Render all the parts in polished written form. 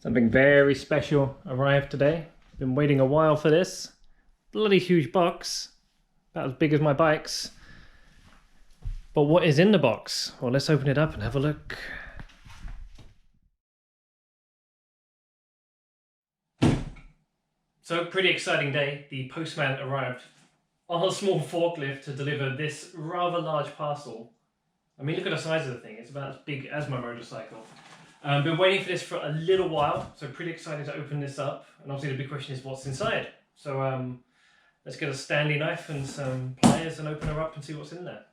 Something very special arrived today. Been waiting a while for this. Bloody huge box. About as big as my bikes. But what is in the box? Well, let's open it up and have a look. So, pretty exciting day. The postman arrived on a small forklift to deliver this rather large parcel. I mean, look at the size of the thing. It's about as big as my motorcycle. Been waiting for this for a little while, so pretty excited to open this up. And obviously the big question is what's inside. So let's get a Stanley knife and some pliers and open her up and see what's in there.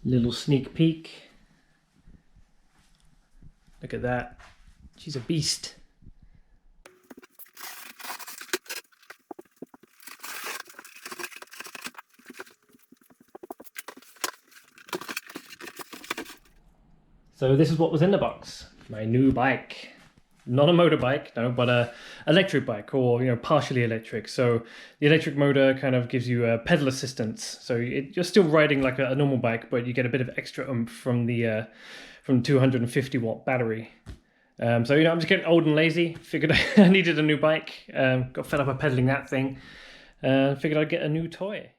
Little sneak peek. Look at that. She's a beast. So this is what was in the box. My new bike. Not a motorbike, no, but a electric bike, or partially electric. So the electric motor kind of gives you pedal assistance. So you're still riding like a normal bike, but you get a bit of extra oomph from the 250 watt battery. So I'm just getting old and lazy. Figured I needed a new bike. Got fed up of pedaling that thing. Figured I'd get a new toy.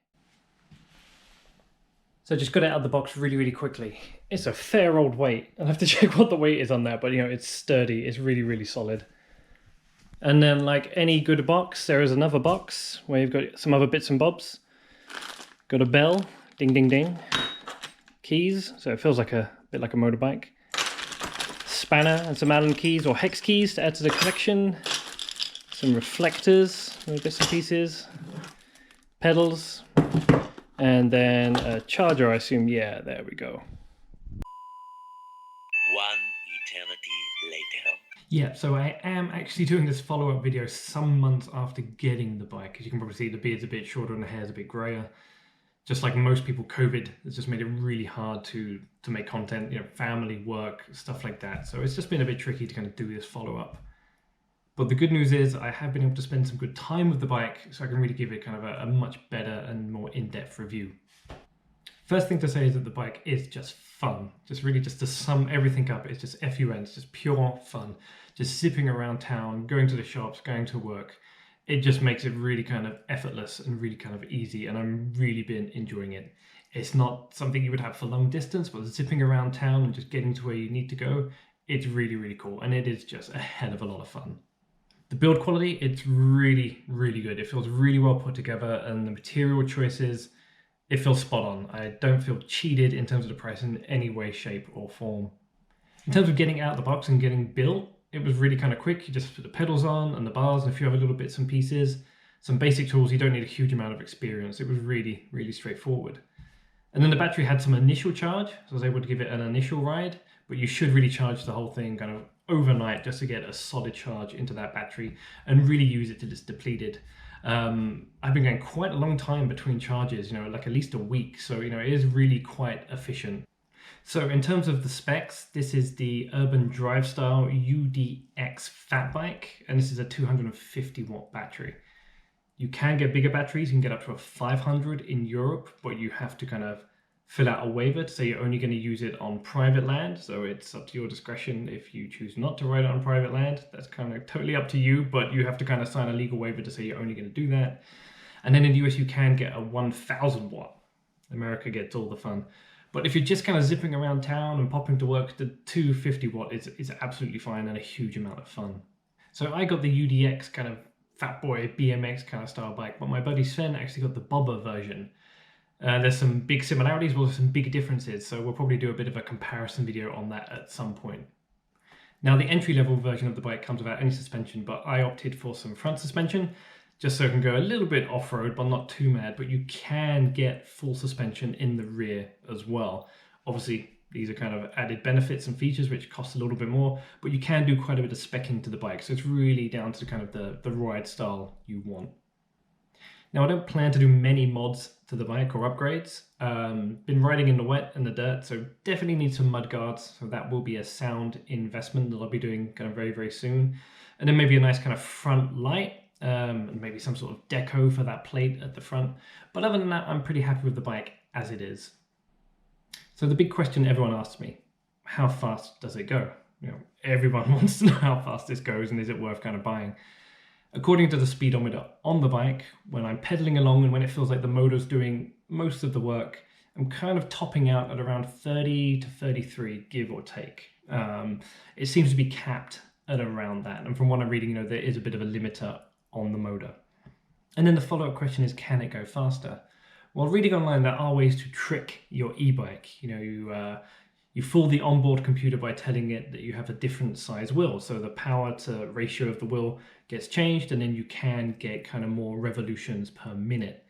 So just got it out of the box really quickly. It's a fair old weight. I'll have to check what the weight is on that, but it's sturdy. It's really solid. And then, like any good box, there is another box where you've got some other bits and bobs. Got a bell, ding ding ding. Keys, so it feels like a bit like a motorbike. Spanner and some Allen keys or hex keys to add to the collection. Some reflectors, little bits and pieces. Pedals. And then a charger, I assume. Yeah, there we go. One eternity later. Yeah, so I am actually doing this follow-up video some months after getting the bike. As you can probably see, the beard's a bit shorter and the hair's a bit grayer. Just like most people, COVID has just made it really hard to make content, family, work, stuff like that. So it's just been a bit tricky to kind of do this follow-up. But the good news is I have been able to spend some good time with the bike, so I can really give it kind of a much better and more in-depth review. First thing to say is that the bike is just fun. Just to sum everything up, it's just FUN, it's just pure fun. Just zipping around town, going to the shops, going to work. It just makes it really kind of effortless and really kind of easy, and I'm really been enjoying it. It's not something you would have for long distance, but zipping around town and just getting to where you need to go, it's really cool, and it is just a hell of a lot of fun. The build quality, it's really good. It feels really well put together, and the material choices, it feels spot on. I don't feel cheated in terms of the price in any way, shape or form. In terms of getting out of the box and getting built, it was really kind of quick. You just put the pedals on and the bars and a few other little bits and pieces. Some basic tools, you don't need a huge amount of experience. It was really straightforward. And then the battery had some initial charge, so I was able to give it an initial ride, but you should really charge the whole thing kind of overnight just to get a solid charge into that battery and really use it till it's depleted. I've been going quite a long time between charges, like at least a week, so it is really quite efficient. So in terms of the specs, this is the Urban Drive Style UDX fat bike, and this is a 250 watt battery. You can get bigger batteries, you can get up to a 500 in Europe, but you have to kind of fill out a waiver to say you're only going to use it on private land. So it's up to your discretion if you choose not to ride it on private land. That's kind of totally up to you, but you have to kind of sign a legal waiver to say you're only going to do that. And then in the US, you can get a 1000 watt. America gets all the fun. But if you're just kind of zipping around town and popping to work, the 250 watt is absolutely fine and a huge amount of fun. So I got the UDX kind of fat boy BMX kind of style bike, but my buddy Sven actually got the bobber version. There's some big similarities, but also some big differences, so we'll probably do a bit of a comparison video on that at some point. Now the entry-level version of the bike comes without any suspension, but I opted for some front suspension, just so it can go a little bit off-road, but not too mad, but you can get full suspension in the rear as well. Obviously, these are kind of added benefits and features which cost a little bit more, but you can do quite a bit of specking to the bike, so it's really down to kind of the ride style you want. Now, I don't plan to do many mods to the bike or upgrades. Been riding in the wet and the dirt, so definitely need some mud guards. So that will be a sound investment that I'll be doing kind of very soon. And then maybe a nice kind of front light and maybe some sort of deco for that plate at the front. But other than that, I'm pretty happy with the bike as it is. So the big question everyone asks me, how fast does it go? Everyone wants to know how fast this goes and is it worth kind of buying. According to the speedometer on the bike, when I'm pedaling along and when it feels like the motor's doing most of the work, I'm kind of topping out at around 30 to 33, give or take. It seems to be capped at around that. And from what I'm reading, there is a bit of a limiter on the motor. And then the follow-up question is, can it go faster? Well, reading online, there are ways to trick your e-bike. You fool the onboard computer by telling it that you have a different size wheel. So the power to ratio of the wheel gets changed, and then you can get kind of more revolutions per minute.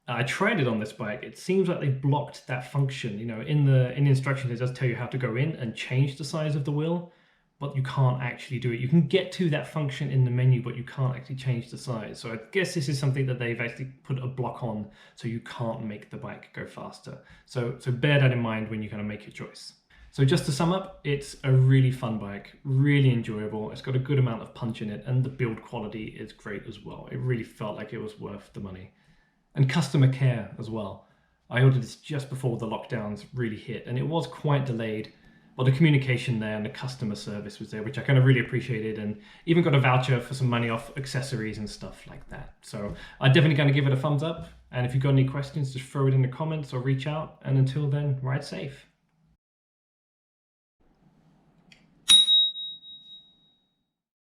I tried it on this bike. It seems like they've blocked that function. In the instructions, it does tell you how to go in and change the size of the wheel, but you can't actually do it. You can get to that function in the menu, but you can't actually change the size. So I guess this is something that they've actually put a block on, so you can't make the bike go faster. So bear that in mind when you kind of make your choice. So just to sum up, it's a really fun bike, really enjoyable. It's got a good amount of punch in it, and the build quality is great as well. It really felt like it was worth the money. And customer care as well. I ordered this just before the lockdowns really hit, and it was quite delayed, but the communication there and the customer service was there, which I kind of really appreciated, and even got a voucher for some money off accessories and stuff like that. So I'm definitely going to give it a thumbs up. And if you've got any questions, just throw it in the comments or reach out. And until then, ride safe.